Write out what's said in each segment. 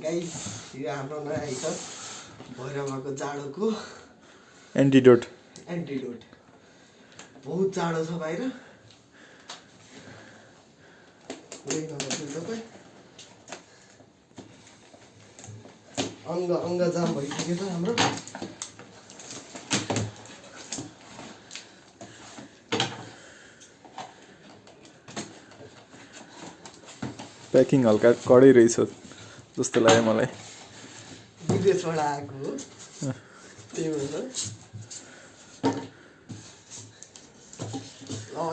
Guys यो हाम्रो नयाँ आइटम भैरवाको जाडोको एन्टिडोट बहुत जाडो छ बाहिर अङ्ग जाम भइसक्यो त हाम्रो प्याकिङ हल्का कडै रहेछ जस्तो लाग्यो मलाई विदेशबाट आएको हो त्यही भएर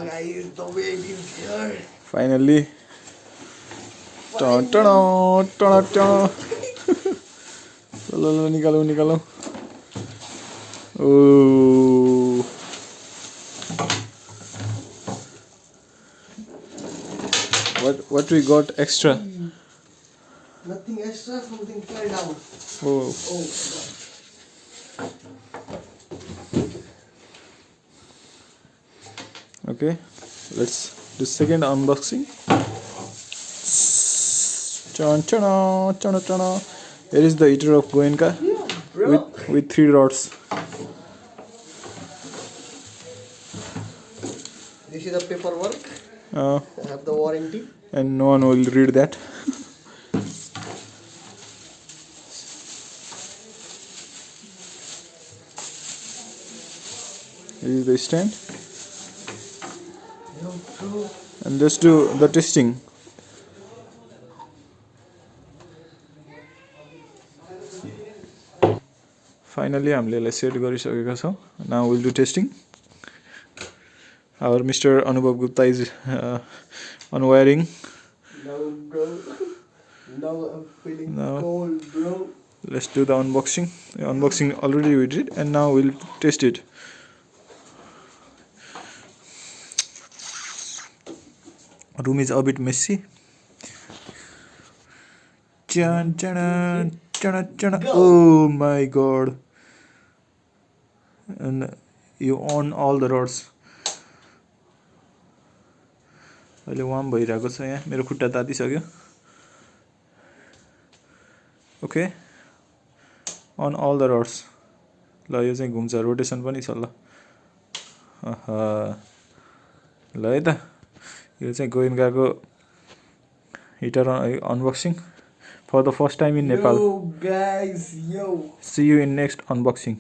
guys the wait is here finally ल निकालौँ ओ what we got extra? Nothing extra, something fell down. Oh God. Okay, let's do second unboxing. Here is the heater of GOENKA with 3 rods. This is the paperwork. I have the warranty. And no one will read that. This is the stand. And let's do the testing. Finally, हामीले यसलाई set गरिसकेका छौं. Now we'll do testing. Our Mr. ANUBHAV GUPTA is unwiring. Now bro. Now I'm feeling cold, bro. Let's do the unboxing. The unboxing already we did, and now we'll test it. Room is a bit messy. Oh my god. And you on all the rods. अहिले warm भइरहेको छ यहाँ मेरो खुट्टा तातिसक्यो okay on all the rods ल यो चाहिँ घुम्छ रोटेसन पनि छ ल ल है त यो चाहिँ गोएन्काको heater unboxing for the first time in Nepal. Yo guys, yo. See you in next unboxing.